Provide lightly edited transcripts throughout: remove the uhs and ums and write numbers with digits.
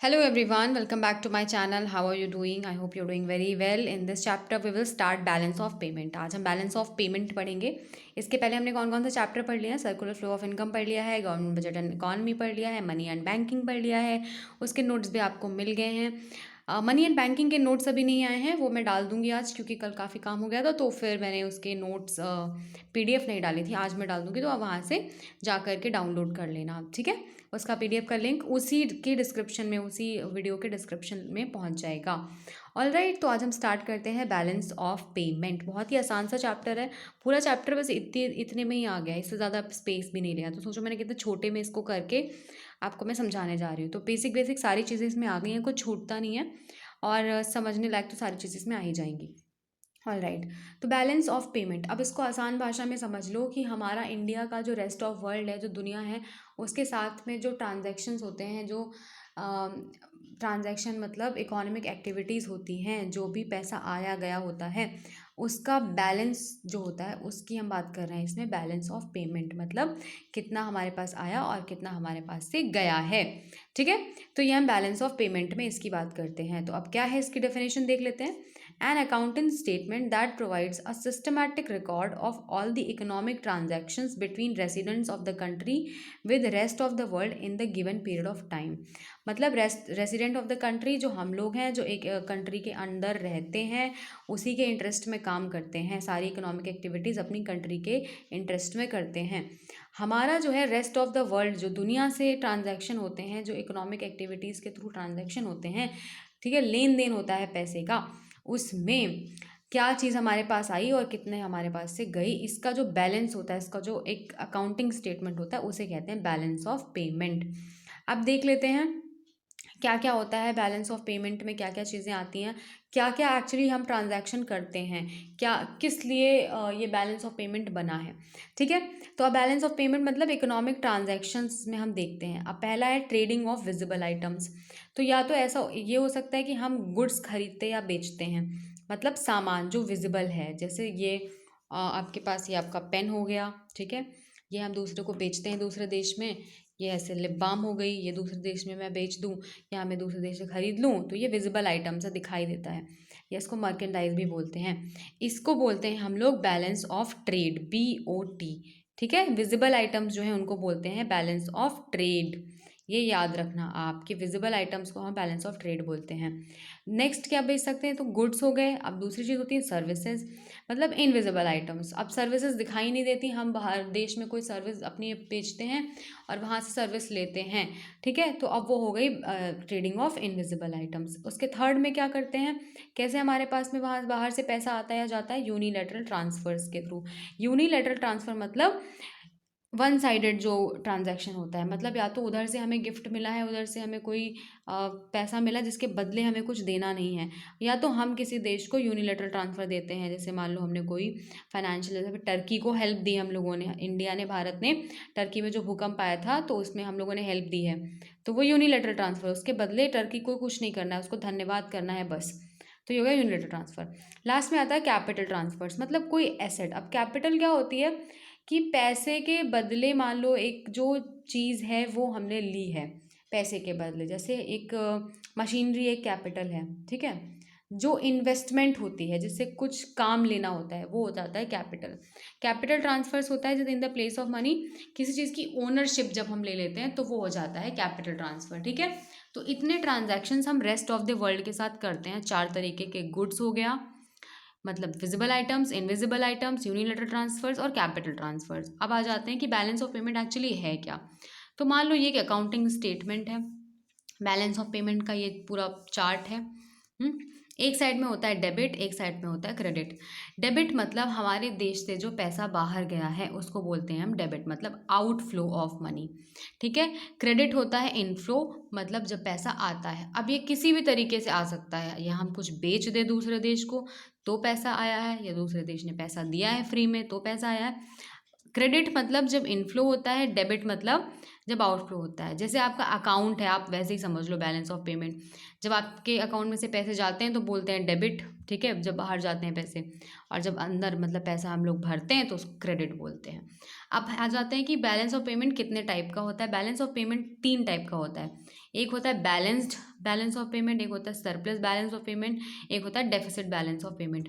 Hello everyone, welcome back to my channel. How are you doing? I hope you're doing very well. In this chapter we will start balance of payment. आज हम balance of payment पढ़ेंगे. इसके पहले हमने कौन कौन से chapter पढ़ लिया है? सर्कुलर फ्लो ऑफ इनकम पढ़ लिया है, गवर्नमेंट बजट एंड इकॉनमी पढ़ लिया है, मनी एंड बैंकिंग पढ़ लिया है. उसके नोट्स भी आपको मिल गए हैं. मनी एंड बैंकिंग के नोट्स अभी नहीं आए हैं, वो मैं डाल दूंगी आज क्योंकि कल काफ़ी काम हो गया था, तो फिर मैंने उसके नोट्स पीडीएफ नहीं डाली थी. आज मैं डाल दूंगी, तो आप वहाँ से जा कर के डाउनलोड कर लेना, ठीक है. उसका पीडीएफ का लिंक उसी के डिस्क्रिप्शन में, उसी वीडियो के डिस्क्रिप्शन में पहुंच जाएगा. ऑल राइट, तो आज हम स्टार्ट करते हैं बैलेंस ऑफ पेमेंट. बहुत ही आसान सा चैप्टर है. पूरा चैप्टर बस इतने में ही आ गया, इससे ज़्यादा स्पेस भी नहीं लिया. तो सोचो मैंने कितने छोटे में इसको करके आपको मैं समझाने जा रही हूँ. तो बेसिक बेसिक सारी चीज़ें इसमें आ गई हैं, कुछ छूटता नहीं है और समझने लायक तो सारी चीज़ें इसमें आ ही जाएंगी. ऑल राइट, तो बैलेंस ऑफ पेमेंट, अब इसको आसान भाषा में समझ लो कि हमारा इंडिया का जो रेस्ट ऑफ वर्ल्ड है, जो दुनिया है, उसके साथ में जो ट्रांजैक्शंस होते हैं, जो ट्रांजैक्शन मतलब इकोनॉमिक एक्टिविटीज़ होती हैं, जो भी पैसा आया गया होता है, उसका बैलेंस जो होता है उसकी हम बात कर रहे हैं इसमें. बैलेंस ऑफ पेमेंट मतलब कितना हमारे पास आया और कितना हमारे पास से गया है, ठीक है. तो ये हम बैलेंस ऑफ पेमेंट में इसकी बात करते हैं. तो अब क्या है इसकी डेफिनेशन देख लेते हैं. An accounting statement that provides a systematic record of all the economic transactions between residents of the country with rest of the world in the given period of time. मतलब रेसिडेंट ऑफ द कंट्री जो हम लोग हैं, जो एक country के अंदर रहते हैं, उसी के इंटरेस्ट में काम करते हैं, सारी इकोनॉमिक एक्टिविटीज़ अपनी कंट्री के इंटरेस्ट में करते हैं. हमारा जो है रेस्ट ऑफ द वर्ल्ड, जो दुनिया से ट्रांजैक्शन होते हैं, जो इकोनॉमिक एक्टिविटीज़ के थ्रू ट्रांजैक्शन होते हैं, ठीक है, लेन देन होता है पैसे का, उसमें क्या चीज़ हमारे पास आई और कितने हमारे पास से गई, इसका जो बैलेंस होता है, इसका जो एक अकाउंटिंग स्टेटमेंट होता है, उसे कहते हैं बैलेंस ऑफ पेमेंट. अब देख लेते हैं क्या क्या होता है बैलेंस ऑफ पेमेंट में, क्या क्या चीज़ें आती हैं, क्या क्या एक्चुअली हम ट्रांजैक्शन करते हैं, क्या किस लिए ये बैलेंस ऑफ पेमेंट बना है, ठीक है. तो अब बैलेंस ऑफ पेमेंट मतलब इकोनॉमिक ट्रांजैक्शंस में हम देखते हैं. अब पहला है ट्रेडिंग ऑफ विजिबल आइटम्स. तो या तो ऐसा ये हो सकता है कि हम गुड्स खरीदते या बेचते हैं, मतलब सामान जो विजिबल है, जैसे ये आपके पास ये आपका पेन हो गया, ठीक है, ये हम दूसरे को बेचते हैं दूसरे देश में. ये ऐसे लिप बाम हो गई, ये दूसरे देश में मैं बेच दूँ या मैं दूसरे देश से खरीद लूँ, तो ये विजिबल आइटम से दिखाई देता है, या इसको मर्केंडाइज भी बोलते हैं. इसको बोलते हैं हम लोग बैलेंस ऑफ ट्रेड, BOT, ठीक है. विजिबल आइटम्स जो हैं उनको बोलते हैं बैलेंस ऑफ ट्रेड. ये याद रखना आप कि विजिबल आइटम्स को हम बैलेंस ऑफ ट्रेड बोलते हैं. नेक्स्ट क्या बेच सकते हैं, तो गुड्स हो गए. अब दूसरी चीज़ होती है सर्विसेज, मतलब इनविजिबल आइटम्स. अब सर्विसेज दिखाई नहीं देती, हम बाहर देश में कोई सर्विस अपनी बेचते हैं और वहाँ से सर्विस लेते हैं, ठीक है. तो अब वो हो गई ट्रेडिंग ऑफ इनविजिबल आइटम्स. उसके थर्ड में क्या करते हैं, कैसे हमारे पास में वहाँ बाहर से पैसा आता है या जाता है, यूनिलैटरल ट्रांसफर्स के थ्रू. यूनिलैटरल ट्रांसफ़र मतलब वन साइडेड जो ट्रांजैक्शन होता है, मतलब या तो उधर से हमें गिफ्ट मिला है, उधर से हमें कोई पैसा मिला जिसके बदले हमें कुछ देना नहीं है, या तो हम किसी देश को यूनिलैटरल ट्रांसफ़र देते हैं. जैसे मान लो हमने कोई फाइनेंशियल, जैसे टर्की को हेल्प दी हम लोगों ने, इंडिया ने, भारत ने टर्की में जो भूकंप आया था तो उसमें हम लोगों ने हेल्प दी है, तो वो यूनिलैटरल ट्रांसफ़र. उसके बदले टर्की को कुछ नहीं करना है, उसको धन्यवाद करना है बस. तो ये हो गया यूनिलैटरल ट्रांसफ़र. लास्ट में आता है कैपिटल ट्रांसफर्स, मतलब कोई एसेट. अब कैपिटल क्या होती है कि पैसे के बदले मान लो एक जो चीज़ है वो हमने ली है पैसे के बदले, जैसे एक मशीनरी एक कैपिटल है, ठीक है. जो इन्वेस्टमेंट होती है, जिससे कुछ काम लेना होता है, वो हो जाता है कैपिटल. कैपिटल ट्रांसफर्स होता है जब in the place of money, किसी चीज़ की ओनरशिप जब हम ले लेते हैं तो वो हो जाता है कैपिटल ट्रांसफ़र, ठीक है. तो इतने ट्रांजैक्शंस हम रेस्ट ऑफ द वर्ल्ड के साथ करते हैं. चार तरीके के गुड्स हो गया, मतलब visible items, invisible items, unilateral transfers और कैपिटल ट्रांसफर्स. अब आ जाते हैं कि बैलेंस ऑफ पेमेंट एक्चुअली है क्या. तो मान लो ये एक अकाउंटिंग स्टेटमेंट है, बैलेंस ऑफ पेमेंट का ये पूरा चार्ट है. एक साइड में होता है डेबिट, एक साइड में होता है क्रेडिट. डेबिट मतलब हमारे देश से जो पैसा बाहर गया है उसको बोलते हैं हम डेबिट, मतलब आउटफ्लो ऑफ मनी, ठीक है. क्रेडिट होता है इनफ्लो, मतलब जब पैसा आता है. अब ये किसी भी तरीके से आ सकता है, या हम कुछ बेच दे दूसरे देश को तो पैसा आया है, या दूसरे देश ने पैसा दिया है फ्री में तो पैसा आया है. क्रेडिट मतलब जब इनफ्लो होता है, डेबिट मतलब जब आउटफ्लो होता है। जैसे आपका अकाउंट है, आप वैसे ही समझ लो बैलेंस ऑफ पेमेंट। जब आपके अकाउंट में से पैसे जाते हैं तो बोलते हैं डेबिट, ठीक है, जब बाहर जाते हैं पैसे। और जब अंदर मतलब पैसा हम लोग भरते हैं तो उसको क्रेडिट बोलते हैं। अब आ जाते हैं कि बैलेंस ऑफ पेमेंट कितने टाइप का होता है। बैलेंस ऑफ पेमेंट 3 टाइप का होता है। एक होता है बैलेंस्ड बैलेंस ऑफ पेमेंट, एक होता है सरप्लस बैलेंस ऑफ पेमेंट, एक होता है डेफिसिट बैलेंस ऑफ पेमेंट।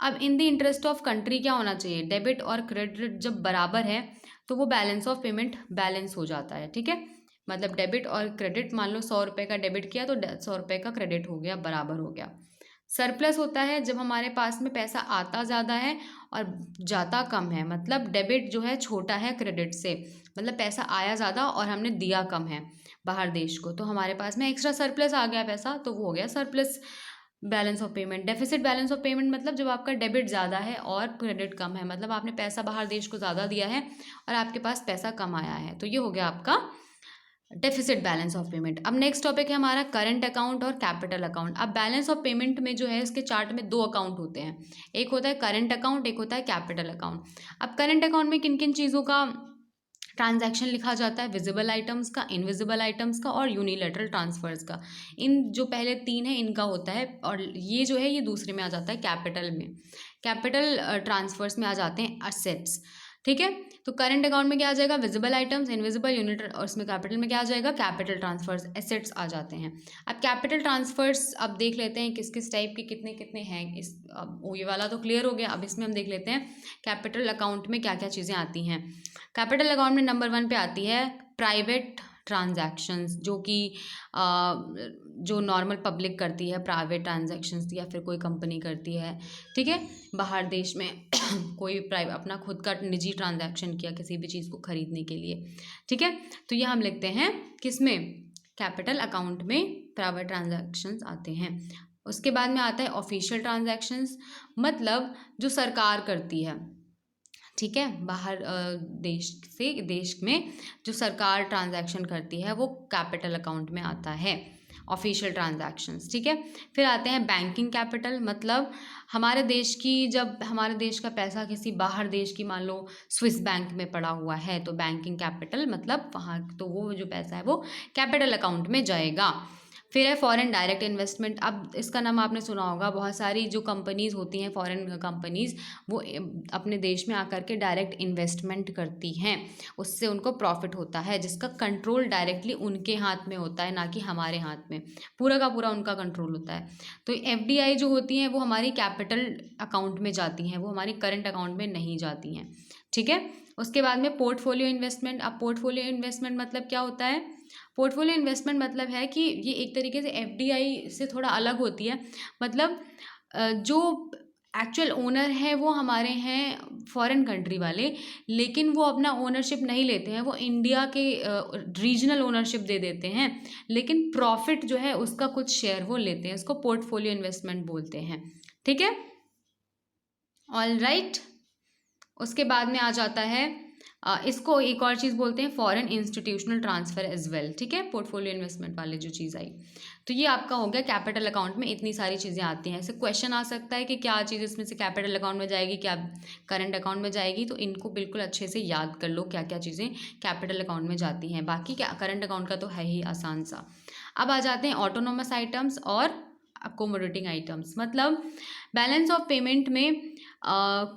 अब in the interest of country क्या होना चाहिए, डेबिट और क्रेडिट जब बराबर है तो वो बैलेंस ऑफ पेमेंट बैलेंस हो जाता है, ठीक है। मतलब डेबिट और क्रेडिट, मान लो 100 रुपये का डेबिट किया तो 100 रुपये का क्रेडिट हो गया, बराबर हो गया। सरप्लस होता है जब हमारे पास में पैसा आता ज़्यादा है और जाता कम है, मतलब डेबिट जो है छोटा है क्रेडिट से, मतलब पैसा आया ज़्यादा और हमने दिया कम है बाहर देश को, तो हमारे पास में एक्स्ट्रा सरप्लस आ गया पैसा, तो वो हो गया surplus balance of payment. Deficit balance of payment मतलब जब आपका डेबिट ज़्यादा है और क्रेडिट कम है, मतलब आपने पैसा बाहर देश को ज़्यादा दिया है और आपके पास पैसा कम आया है, तो ये हो गया आपका डेफिसिट बैलेंस ऑफ पेमेंट। अब नेक्स्ट टॉपिक है हमारा करंट अकाउंट और कैपिटल अकाउंट। अब बैलेंस ऑफ पेमेंट में जो है इसके चार्ट में 2 अकाउंट होते हैं, एक होता है करंट अकाउंट, एक होता है कैपिटल अकाउंट। अब करंट अकाउंट में किन किन चीज़ों का ट्रांजैक्शन लिखा जाता है, विजिबल आइटम्स का, इनविजिबल आइटम्स का और यूनिलेटरल ट्रांसफर्स का। इन जो पहले 3 है इनका होता है, और ये जो है ये दूसरे में आ जाता है कैपिटल में। कैपिटल ट्रांसफर्स में आ जाते हैं असेट्स, ठीक है। तो करंट अकाउंट में क्या आ जाएगा, विजिबल आइटम्स, इनविजिबल, यूनिट, और इसमें कैपिटल में क्या आ जाएगा, कैपिटल ट्रांसफर्स, एसेट्स आ जाते हैं। अब कैपिटल ट्रांसफर्स अब देख लेते हैं किस किस टाइप के कितने कितने हैं। इस अब ये वाला तो क्लियर हो गया, अब इसमें हम देख लेते हैं कैपिटल अकाउंट में क्या क्या चीज़ें आती हैं। कैपिटल अकाउंट में नंबर 1 पे आती है प्राइवेट ट्रांजैक्शंस, जो कि जो नॉर्मल पब्लिक करती है, प्राइवेट ट्रांजैक्शंस, या फिर कोई कंपनी करती है, ठीक है, बाहर देश में कोई प्राइवेट अपना खुद का निजी ट्रांजैक्शन किया किसी भी चीज़ को खरीदने के लिए, ठीक है। तो ये हम लिखते हैं किसमें, कैपिटल अकाउंट में प्राइवेट ट्रांजैक्शंस आते हैं। उसके बाद में आता है ऑफिशियल ट्रांजैक्शंस, मतलब जो सरकार करती है, ठीक है, बाहर देश से देश में जो सरकार ट्रांजैक्शन करती है वो कैपिटल अकाउंट में आता है, ऑफिशियल ट्रांजैक्शंस, ठीक है। फिर आते हैं बैंकिंग कैपिटल, मतलब हमारे देश की, जब हमारे देश का पैसा किसी बाहर देश की मान लो स्विस बैंक में पड़ा हुआ है, तो बैंकिंग कैपिटल मतलब वहाँ, तो वो जो पैसा है वो कैपिटल अकाउंट में जाएगा। फिर है फॉरेन डायरेक्ट इन्वेस्टमेंट। अब इसका नाम आपने सुना होगा, बहुत सारी जो कंपनीज़ होती हैं फॉरेन कंपनीज़, वो अपने देश में आकर के डायरेक्ट इन्वेस्टमेंट करती हैं, उससे उनको प्रॉफिट होता है, जिसका कंट्रोल डायरेक्टली उनके हाथ में होता है, ना कि हमारे हाथ में, पूरा का पूरा उनका कंट्रोल होता है। तो एफडीआई जो होती हैं वो हमारी कैपिटल अकाउंट में जाती हैं, वो हमारी करंट अकाउंट में नहीं जाती हैं, ठीक है। उसके बाद में पोर्टफोलियो इन्वेस्टमेंट। अब पोर्टफोलियो इन्वेस्टमेंट मतलब क्या होता है, पोर्टफोलियो इन्वेस्टमेंट मतलब है कि ये एक तरीके से एफडीआई से थोड़ा अलग होती है, मतलब जो एक्चुअल ओनर है वो हमारे हैं फॉरेन कंट्री वाले, लेकिन वो अपना ओनरशिप नहीं लेते हैं, वो इंडिया के रीजनल ओनरशिप दे देते हैं, लेकिन प्रॉफिट जो है उसका कुछ शेयर वो लेते हैं, इसको पोर्टफोलियो इन्वेस्टमेंट बोलते हैं, ठीक है, ऑल राइट। उसके बाद में आ जाता है इसको एक और चीज़ बोलते हैं foreign institutional transfer as well, ठीक है, पोर्टफोलियो इन्वेस्टमेंट वाली जो चीज़ आई। तो ये आपका हो गया कैपिटल अकाउंट में इतनी सारी चीज़ें आती हैं। ऐसे क्वेश्चन आ सकता है कि क्या चीज़ इसमें से कैपिटल अकाउंट में जाएगी, क्या करंट अकाउंट में जाएगी, तो इनको बिल्कुल अच्छे से याद कर लो क्या क्या चीज़ें कैपिटल अकाउंट में जाती हैं। बाकी क्या करंट अकाउंट का तो है ही आसान सा। अब आ जाते हैं ऑटोनोमस आइटम्स और अकोमोडेटिंग आइटम्स। मतलब बैलेंस ऑफ पेमेंट में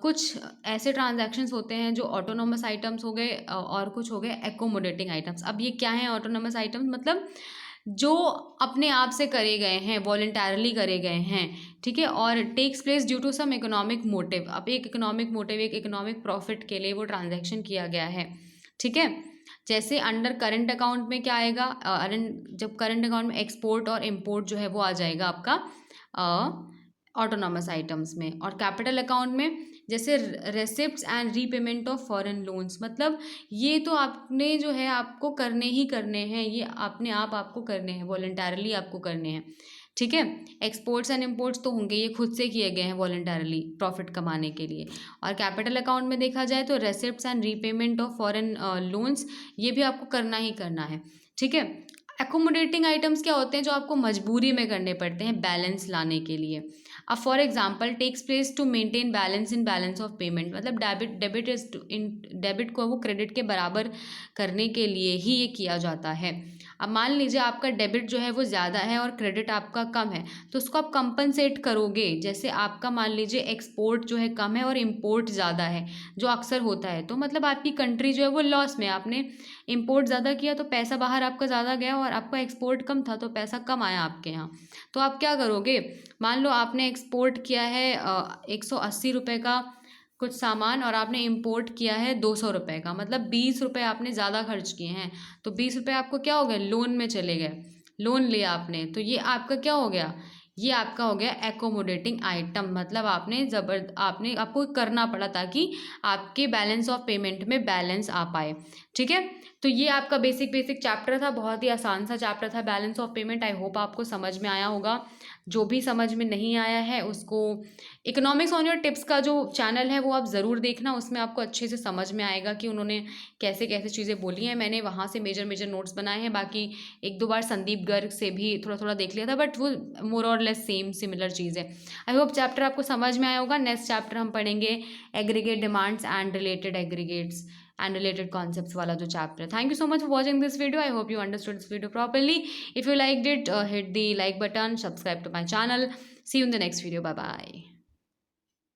कुछ ऐसे ट्रांजैक्शंस होते हैं जो ऑटोनोमस आइटम्स हो गए, और कुछ हो गए एकोमोडेटिंग आइटम्स। अब ये क्या है ऑटोनोमस आइटम्स, मतलब जो अपने आप से करे गए हैं, वॉलेंटरली करे गए हैं, ठीक है, और takes place due to some economic motive. अब एक इकोनॉमिक मोटिव, एक इकोनॉमिक प्रॉफिट के लिए वो ट्रांजैक्शन किया गया है, ठीक है। जैसे अंडर करंट अकाउंट में क्या आएगा, जब करंट अकाउंट में एक्सपोर्ट और इम्पोर्ट जो है वो आ जाएगा आपका ऑटोनॉमस आइटम्स में। और कैपिटल अकाउंट में जैसे रेसिप्ट्स and repayment of foreign loans, मतलब ये तो आपने जो है आपको करने ही करने हैं, ये अपने आप आपको करने हैं, वॉलेंटरली आपको करने हैं, ठीक है। एक्सपोर्ट्स एंड इम्पोर्ट्स तो होंगे, ये खुद से किए गए हैं वॉलेंटरली प्रॉफिट कमाने के लिए। और कैपिटल अकाउंट में देखा जाए तो रेसिप्ट्स and repayment of foreign loans, ये भी आपको करना ही करना है, ठीक है। एकोमोडेटिंग आइटम्स क्या होते हैं जो आपको मजबूरी में करने पड़ते हैं बैलेंस लाने के लिए। अब for example takes place to maintain balance in balance of payment, मतलब डेबिट को वो क्रेडिट के बराबर करने के लिए ही ये किया जाता है। अब मान लीजिए आपका डेबिट जो है वो ज़्यादा है और क्रेडिट आपका कम है, तो उसको आप कंपनसेट करोगे। जैसे आपका मान लीजिए एक्सपोर्ट जो है कम है और इम्पोर्ट ज़्यादा है, जो अक्सर होता है, तो मतलब आपकी कंट्री जो है वो लॉस में, आपने इम्पोर्ट ज़्यादा किया तो पैसा बाहर आपका ज़्यादा गया, और आपका एक्सपोर्ट कम था तो पैसा कम आया आपके यहाँ। तो आप क्या करोगे, मान लो आपने एक्सपोर्ट किया है 180 रुपये का कुछ सामान, और आपने इम्पोर्ट किया है 200 रुपये का, मतलब 20 रुपये आपने ज़्यादा खर्च किए हैं। तो 20 रुपये आपको क्या हो गया, लोन में चले गए, लोन लिया आपने, तो ये आपका क्या हो गया, ये आपका हो गया एकोमोडेटिंग आइटम। मतलब आपने आपको करना पड़ा ताकि आपके बैलेंस ऑफ पेमेंट में बैलेंस आ पाए। ठीक है, तो ये आपका बेसिक चैप्टर था, बहुत ही आसान सा चैप्टर था balance of payment. I hope आपको समझ में आया होगा। जो भी समझ में नहीं आया है उसको इकोनॉमिक्स ऑन योर टिप्स का जो चैनल है वो आप ज़रूर देखना, उसमें आपको अच्छे से समझ में आएगा कि उन्होंने कैसे कैसे चीज़ें बोली हैं। मैंने वहाँ से मेजर मेजर नोट्स बनाए हैं, बाकी एक दो बार संदीप गर्ग से भी थोड़ा थोड़ा देख लिया था, बट वो मोर और लेस सेम सिमिलर चीज़ है। आई होप चैप्टर आपको समझ में आया होगा। नेक्स्ट चैप्टर हम पढ़ेंगे aggregate demands and related aggregates and related concepts wala jo chapter. Thank you so much for watching this video. I hope you understood this video properly. If you liked it, hit the like button, subscribe to my channel. See you in the next video. Bye bye.